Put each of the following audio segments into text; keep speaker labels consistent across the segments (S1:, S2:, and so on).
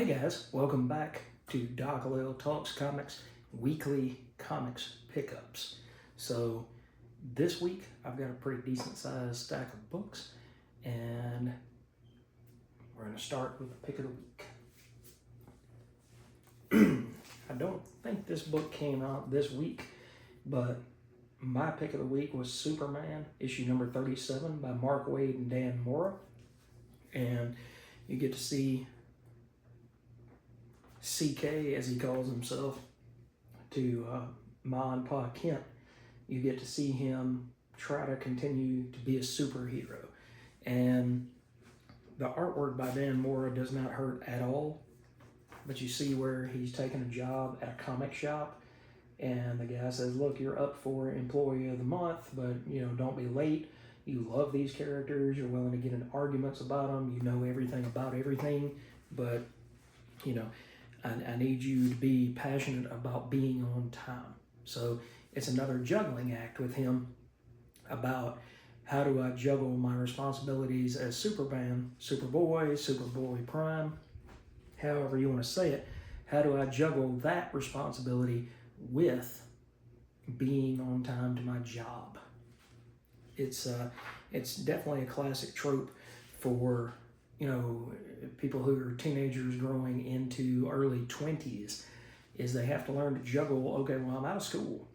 S1: Hey guys, welcome back to Doc Lil Talks Comics weekly comics pickups. So this week I've got a pretty decent sized stack of books, and we're going to start with the pick of the week. I don't think this book came out this week, but my pick of the week was Superman, issue number 37 by Mark Waid and Dan Mora. And you get to see CK, as he calls himself, to Ma and Pa Kent. You get to see him try to continue to be a superhero. And the artwork by Dan Mora does not hurt at all, but you see where he's taking a job at a comic shop, and the guy says, look, you're up for Employee of the Month, but don't be late. You love these characters, you're willing to get in arguments about them, you know everything about everything, but I need you to be passionate about being on time. So it's another juggling act with him about how do I juggle my responsibilities as Superman, Superboy, Superboy Prime, however you want to say it. How do I juggle that responsibility with being on time to my job? It's definitely a classic trope for people who are teenagers growing into early 20s, is they have to learn to juggle, okay, well, I'm out of school.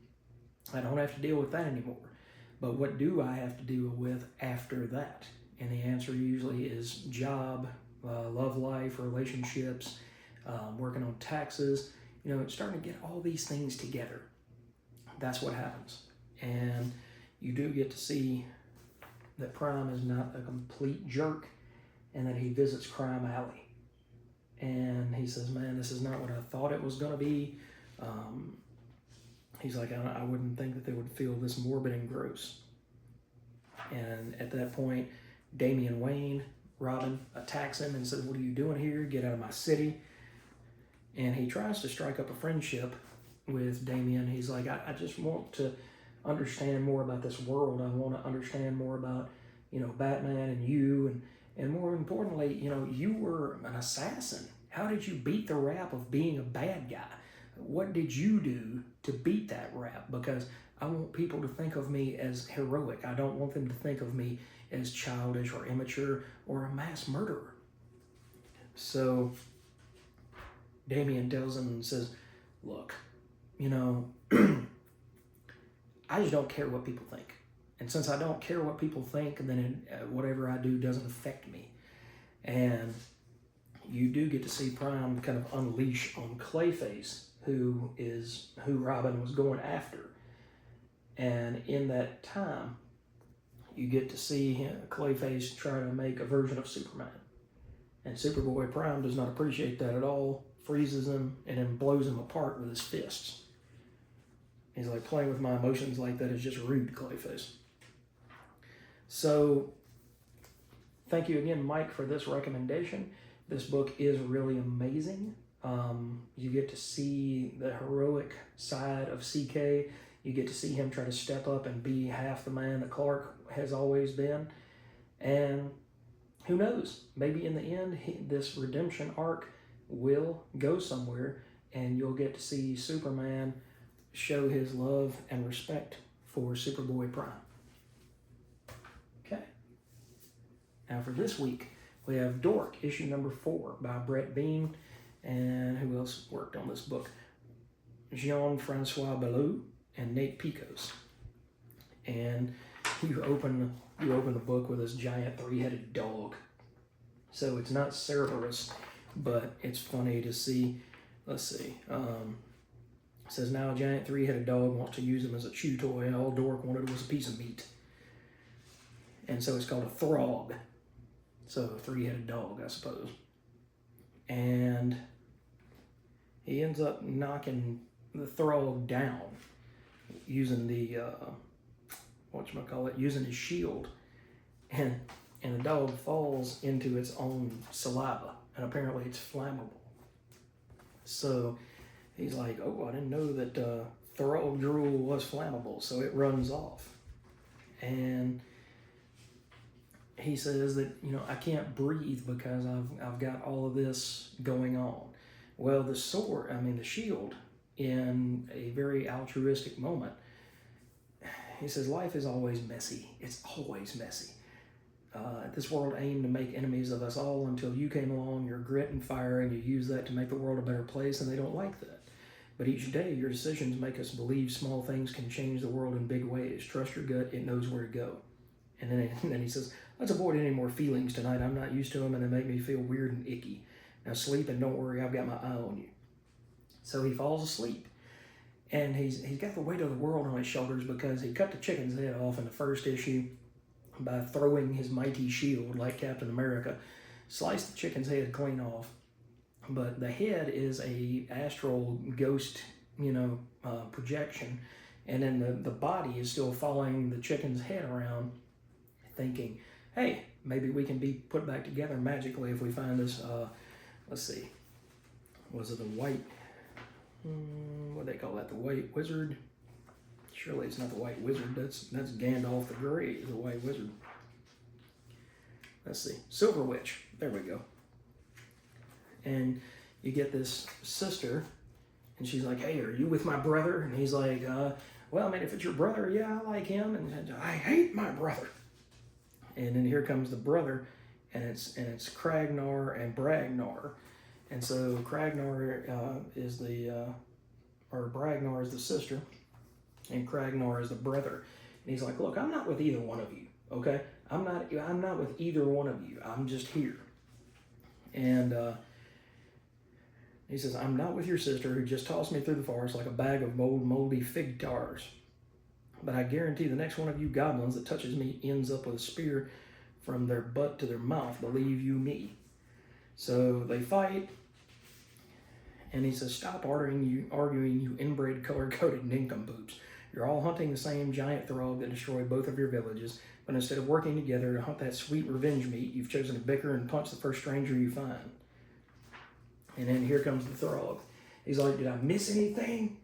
S1: I don't have to deal with that anymore. But what do I have to deal with after that? And the answer usually is job, love life, relationships, working on taxes. It's starting to get all these things together. That's what happens. And you do get to see that Prime is not a complete jerk, and that he visits Crime Alley. And he says, man, this is not what I thought it was going to be. He's like, I wouldn't think that they would feel this morbid and gross. And at that point, Damian Wayne, Robin, attacks him and says, what are you doing here? Get out of my city. And he tries to strike up a friendship with Damian. He's like, I just want to understand more about this world. I want to understand more about, Batman and you. And more importantly, you were an assassin. How did you beat the rap of being a bad guy? What did you do to beat that rap? Because I want people to think of me as heroic. I don't want them to think of me as childish or immature or a mass murderer. So Damian tells him and says, look, I just don't care what people think. And since I don't care what people think, then whatever I do doesn't affect me. And you do get to see Prime kind of unleash on Clayface, who Robin was going after. And in that time, you get to see Clayface try to make a version of Superman. And Superboy Prime does not appreciate that at all, freezes him, and then blows him apart with his fists. He's like, playing with my emotions like that is just rude, Clayface. So, thank you again, Mike, for this recommendation. This book is really amazing. You get to see the heroic side of CK. You get to see him try to step up and be half the man that Clark has always been. And who knows, maybe in the end, this redemption arc will go somewhere, and you'll get to see Superman show his love and respect for Superboy Prime. Okay. Now for this week, we have Dork, issue number 4 by Brett Bean. And who else worked on this book? Jean-Francois Belleau and Nate Picos. And you open the book with this giant 3-headed dog. So it's not Cerberus, but it's funny to see. Let's see. It says, now a giant 3-headed dog wants to use him as a chew toy, and all Dork wanted was a piece of meat. And so it's called a Throg. So a 3-headed dog, I suppose. And he ends up knocking the Throg down using the, using his shield. And the dog falls into its own saliva, and apparently it's flammable. So he's like, oh, I didn't know that Throg drool was flammable, so it runs off. And he says that, I can't breathe because I've got all of this going on. Well, the shield, in a very altruistic moment, he says life is always messy. It's always messy. This world aimed to make enemies of us all until you came along, your grit and fire, and you use that to make the world a better place, and they don't like that. But each day, your decisions make us believe small things can change the world in big ways. Trust your gut, it knows where to go. And then he says, let's avoid any more feelings tonight. I'm not used to them, and they make me feel weird and icky. Now sleep, and don't worry, I've got my eye on you. So he falls asleep. And he's got the weight of the world on his shoulders because he cut the chicken's head off in the first issue by throwing his mighty shield like Captain America. Sliced the chicken's head clean off. But the head is a astral ghost, projection. And then the body is still following the chicken's head around, thinking, hey, maybe we can be put back together magically if we find this, let's see, was it the white, what do they call that, the white wizard? Surely it's not the white wizard, that's Gandalf the Grey, the white wizard. Let's see, Silver Witch, there we go. And you get this sister, and she's like, hey, are you with my brother? And he's like, well, if it's your brother, yeah, I like him, and I hate my brother. And then here comes the brother, and it's Kragnar and Bragnar. And so Kragnar is Bragnar is the sister, and Kragnar is the brother. And he's like, look, I'm not with either one of you, okay? I'm not with either one of you. I'm just here. And he says, I'm not with your sister who just tossed me through the forest like a bag of moldy fig tars. But I guarantee the next one of you goblins that touches me ends up with a spear from their butt to their mouth, believe you me. So they fight, and he says, stop arguing, you inbred, color-coded nincompoops. You're all hunting the same giant throg that destroyed both of your villages, but instead of working together to hunt that sweet revenge meat, you've chosen to bicker and punch the first stranger you find. And then here comes the throg. He's like, did I miss anything?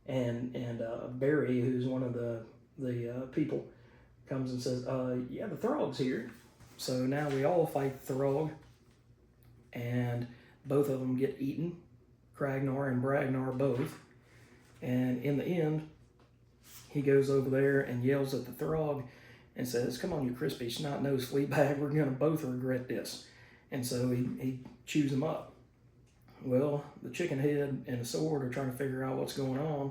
S1: And Barry, who's one of the people, comes and says, yeah, the throg's here. So now we all fight the throg, and both of them get eaten, Kragnar and Bragnar both. And in the end, he goes over there and yells at the throg and says, come on, you crispy snot-nosed flea bag, we're going to both regret this. And so he chews him up. Well, the chicken head and the sword are trying to figure out what's going on,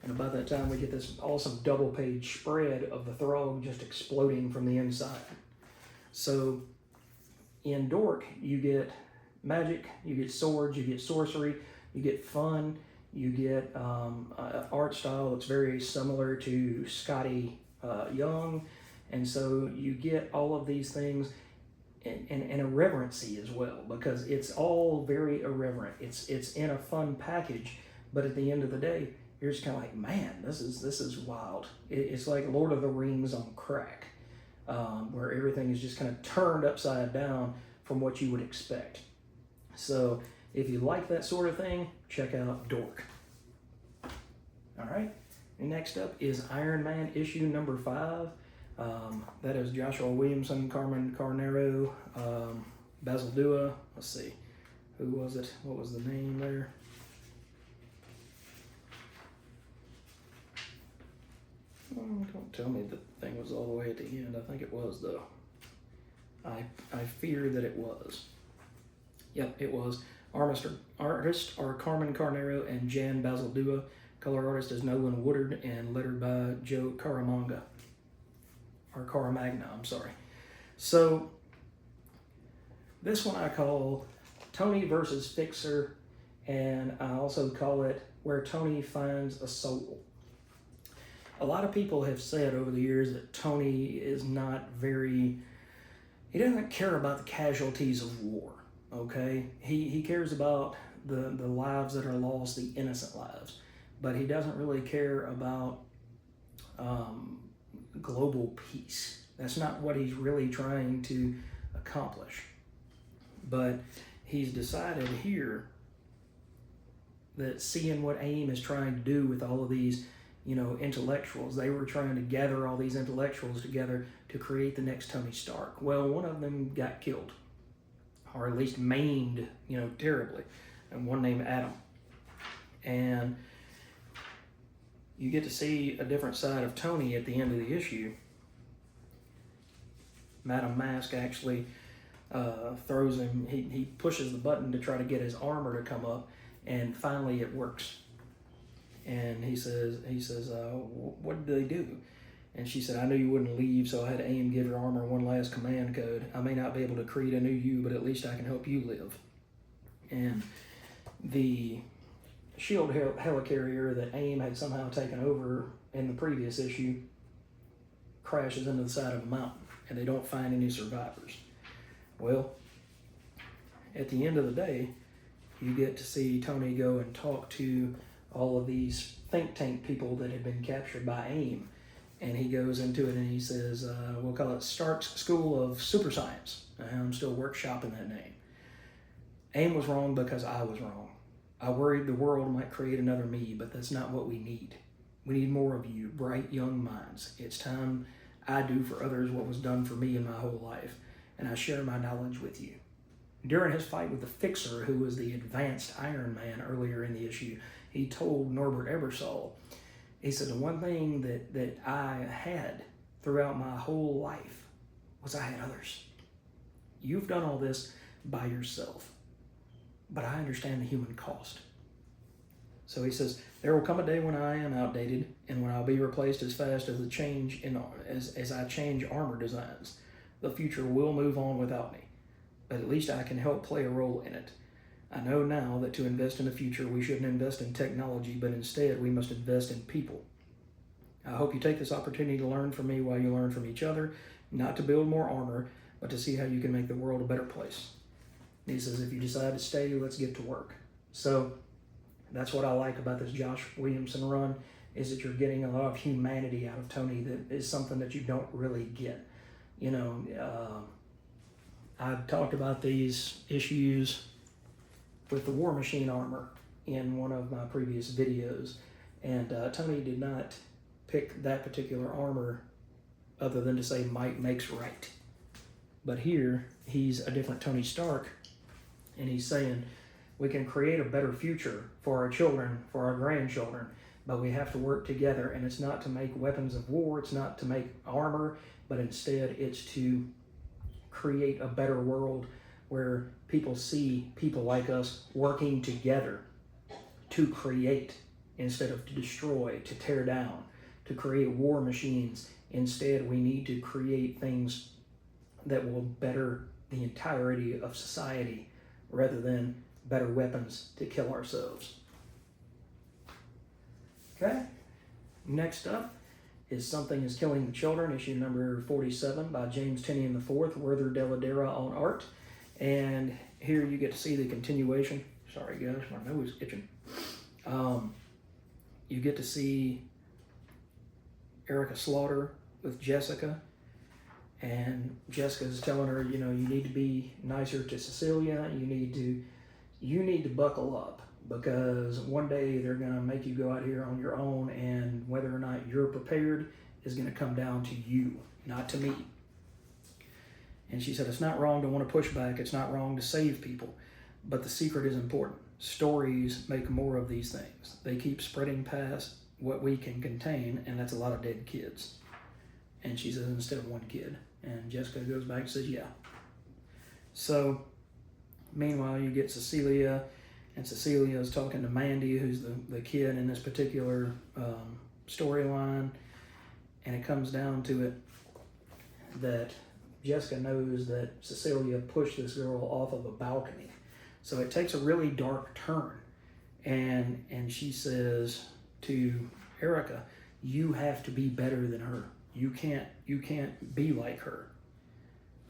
S1: and about that time we get this awesome double-page spread of the throg just exploding from the inside. So in Dork, you get magic, you get swords, you get sorcery, you get fun, you get art style that's very similar to Scotty Young, and so you get all of these things. And irreverency as well, because it's all very irreverent. It's in a fun package, but at the end of the day, you're just kind of like, man, this is wild. It's like Lord of the Rings on crack, where everything is just kind of turned upside down from what you would expect. So if you like that sort of thing, check out Dork. All right, and next up is Iron Man issue number 5. That is Joshua Williamson, Carmen Carnero, Basil Dua. Let's see, who was it? What was the name there? Don't tell me the thing was all the way at the end. I think it was, though. I fear that it was. Yep, it was. Artist are Carmen Carnero and Jan Basil Dua. Color artist is Nolan Woodard, and lettered by Joe Caramagna. Or Caramagna, I'm sorry. So this one I call Tony versus Fixer, and I also call it Where Tony Finds a Soul. A lot of people have said over the years that Tony is not very, he doesn't care about the casualties of war, okay? He cares about the lives that are lost, the innocent lives, but he doesn't really care about global peace. That's not what he's really trying to accomplish. But he's decided here that seeing what AIM is trying to do with all of these intellectuals. They were trying to gather all these intellectuals together to create the next Tony Stark. Well, one of them got killed, or at least maimed, terribly, and one named Adam. And you get to see a different side of Tony at the end of the issue. Madame Mask actually throws him, he pushes the button to try to get his armor to come up, and finally it works. And he says, what did they do? And she said, I knew you wouldn't leave, so I had AIM give your armor one last command code. I may not be able to create a new you, but at least I can help you live. And the shield helicarrier that AIM had somehow taken over in the previous issue crashes into the side of a mountain, and they don't find any survivors. Well, at the end of the day, you get to see Tony go and talk to all of these think tank people that had been captured by AIM. And he goes into it and he says, we'll call it Stark's School of Super Science. I'm still workshopping that name. AIM was wrong because I was wrong. I worried the world might create another me, but that's not what we need. We need more of you, bright young minds. It's time I do for others what was done for me in my whole life, and I share my knowledge with you. During his fight with the Fixer, who was the advanced Iron Man earlier in the issue, he told Norbert Ebersol, he said, the one thing that I had throughout my whole life was I had others. You've done all this by yourself, but I understand the human cost. So he says, there will come a day when I am outdated and when I'll be replaced as fast as as I change armor designs. The future will move on without me, but at least I can help play a role in it. I know now that to invest in the future, we shouldn't invest in technology, but instead we must invest in people. I hope you take this opportunity to learn from me while you learn from each other, not to build more armor, but to see how you can make the world a better place. And he says, if you decide to stay, let's get to work. So that's what I like about this Josh Williamson run, is that you're getting a lot of humanity out of Tony that is something that you don't really get. I've talked about these issues with the War Machine armor in one of my previous videos, and Tony did not pick that particular armor other than to say might makes right. But here, he's a different Tony Stark, and he's saying we can create a better future for our children, for our grandchildren, but we have to work together, and it's not to make weapons of war, it's not to make armor, but instead it's to create a better world where people see people like us working together to create instead of to destroy, to tear down, to create war machines. Instead, we need to create things that will better the entirety of society rather than better weapons to kill ourselves. Okay, next up is Something is Killing the Children, issue number 47 by James Tynion IV, Werther Dell'Edera on art. And here you get to see the continuation. Sorry guys, my nose is itching. You get to see Erica Slaughter with Jessica, and Jessica's telling her, you need to be nicer to Cecilia. You need to buckle up, because one day they're going to make you go out here on your own, and whether or not you're prepared is going to come down to you, not to me. And she said, it's not wrong to want to push back. It's not wrong to save people, but the secret is important. Stories make more of these things. They keep spreading past what we can contain, and that's a lot of dead kids. And she says, instead of one kid. And Jessica goes back and says, yeah. So meanwhile, you get Cecilia, and Cecilia is talking to Mandy, who's the kid in this particular storyline. And it comes down to it that Jessica knows that Cecilia pushed this girl off of a balcony. So it takes a really dark turn. And she says to Erica, you have to be better than her. You can't be like her.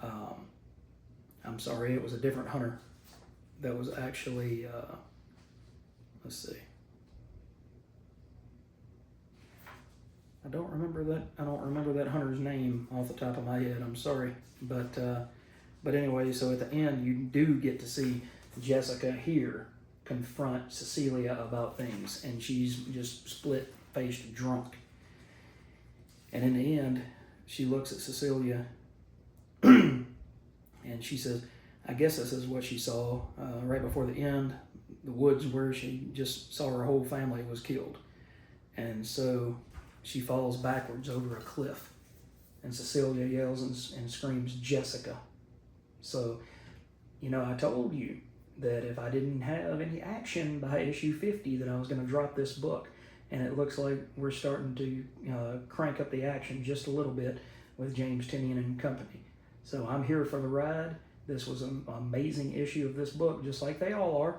S1: I'm sorry, it was a different hunter that was actually, let's see. I don't remember that hunter's name off the top of my head. I'm sorry, but anyway. So at the end, you do get to see Jessica here confront Cecilia about things, and she's just split fat-faced drunk. And in the end, she looks at Cecilia and she says, I guess this is what she saw right before the end, the woods where she just saw her whole family was killed. And so she falls backwards over a cliff. And Cecilia yells and screams, Jessica. So, you know, I told you that if I didn't have any action by issue 50 that I was going to drop this book. And it looks like we're starting to crank up the action just a little bit with James Tynion and Company. So I'm here for the ride. This was an amazing issue of this book, just like they all are,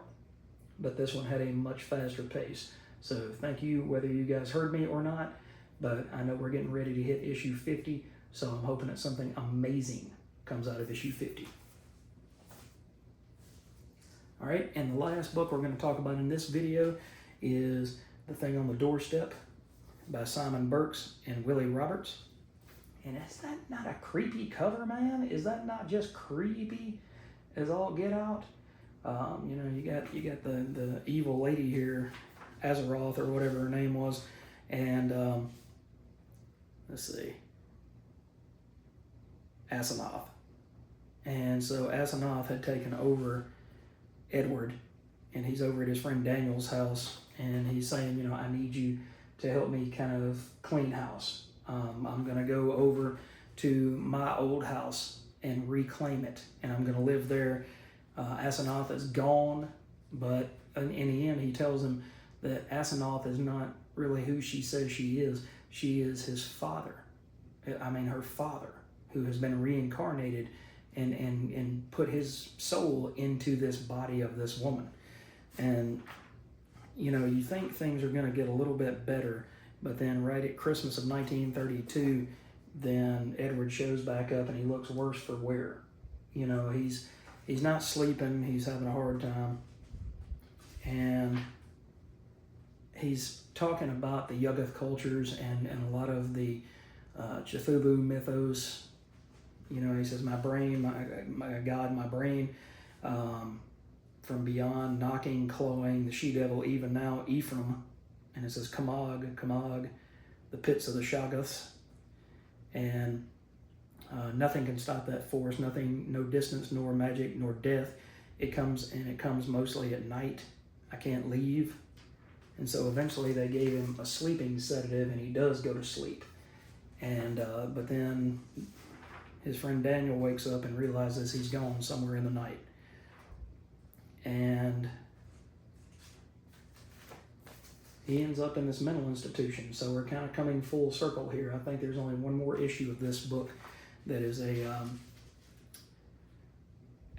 S1: but this one had a much faster pace. So thank you, whether you guys heard me or not, but I know we're getting ready to hit issue 50, so I'm hoping that something amazing comes out of issue 50. All right, and the last book we're going to talk about in this video is The Thing on the Doorstep by Simon Burks and Willie Roberts. And is that not a creepy cover, man? Is that not just creepy as all get out? You know, you got the evil lady here, Azeroth or whatever her name was, and let's see, Asenath. And so Asenath had taken over Edward, and he's over at his friend Daniel's house, and he's saying, you know, I need you to help me kind of clean house. I'm going to go over to my old house and reclaim it, and I'm going to live there. Asenath is gone, but in the end, he tells him that Asenath is not really who she says she is. She is his father. I mean, her father, who has been reincarnated and put his soul into this body of this woman. And, you know, you think things are going to get a little bit better, but then right at Christmas of 1932, then Edward shows back up and he looks worse for wear. You know, he's not sleeping, he's having a hard time. And he's talking about the Yuggoth cultures and a lot of the Cthulhu mythos. You know, he says, my brain, my God, my brain, from beyond, knocking, clawing, the she-devil, even now, Ephraim. And it says, Kamog, the pits of the Shoggoths. And nothing can stop that force, nothing, no distance, nor magic, nor death. It comes mostly at night. I can't leave. And so eventually they gave him a sleeping sedative, and he does go to sleep. And but then his friend Daniel wakes up and realizes he's gone somewhere in the night. And he ends up in this mental institution. So we're kind of coming full circle here. I think there's only one more issue of this book that is a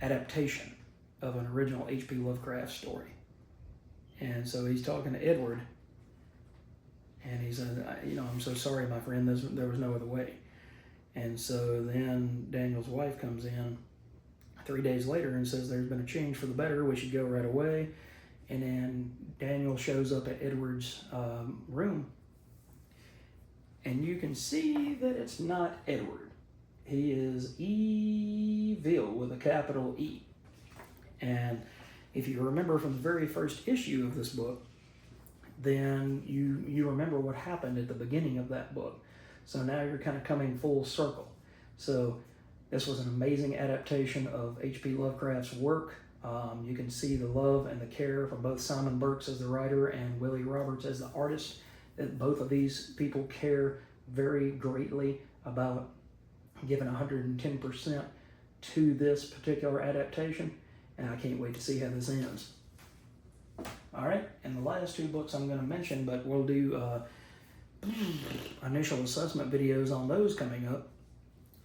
S1: adaptation of an original H.P. Lovecraft story. And so he's talking to Edward, and he said, you know, I'm so sorry, my friend, there was no other way. And so then Daniel's wife comes in 3 days later and says there's been a change for the better, we should go right away. And then Daniel shows up at Edward's room, and you can see that it's not Edward. He is evil with a capital E. And if you remember from the very first issue of this book, then you remember what happened at the beginning of that book. So now you're kind of coming full circle. So this was an amazing adaptation of H.P. Lovecraft's work. You can see the love and the care from both Simon Burks as the writer and Willie Roberts as the artist. That both of these people care very greatly about giving 110% to this particular adaptation. And I can't wait to see how this ends. All right, and the last two books I'm going to mention, but we'll do initial assessment videos on those coming up,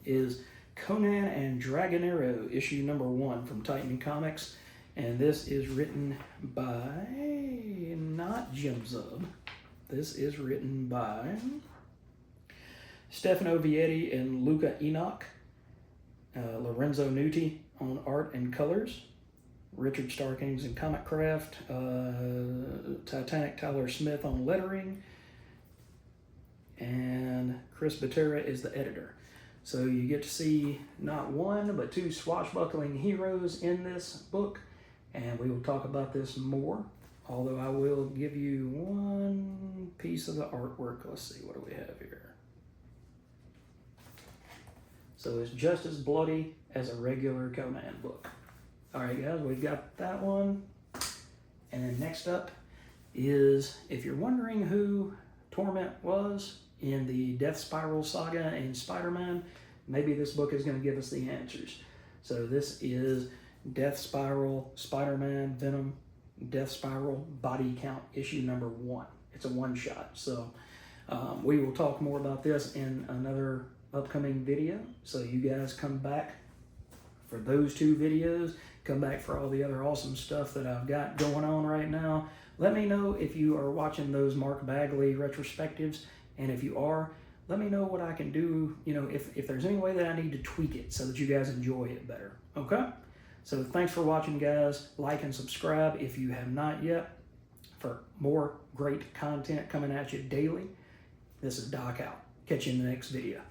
S1: is Conan and Dragonero, issue number 1 from Titan Comics. And this is written by, not Jim Zub, this is written by Stefano Vietti and Luca Enoch, Lorenzo Nuti on art and colors, Richard Starkings and Comic Craft, Titanic Tyler Smith on lettering, and Chris Batera is the editor. So you get to see not one, but 2 swashbuckling heroes in this book, and we will talk about this more Although I will give you one piece of the artwork. Let's see, what do we have here? So it's just as bloody as a regular Conan book. All right, guys, we've got that one. And then next up is, if you're wondering who Torment was in the Death Spiral saga in Spider-Man, maybe this book is going to give us the answers. So this is Death Spiral, Spider-Man, Venom, Death Spiral, Body Count, issue number 1. It's a one-shot. So we will talk more about this in another upcoming video. So you guys come back for those 2 videos. Come back for all the other awesome stuff that I've got going on right now. Let me know if you are watching those Mark Bagley retrospectives, and if you are, let me know what I can do, you know, if there's any way that I need to tweak it so that you guys enjoy it better, okay? So thanks for watching, guys. Like and subscribe if you have not yet for more great content coming at you daily. This is Doc out. Catch you in the next video.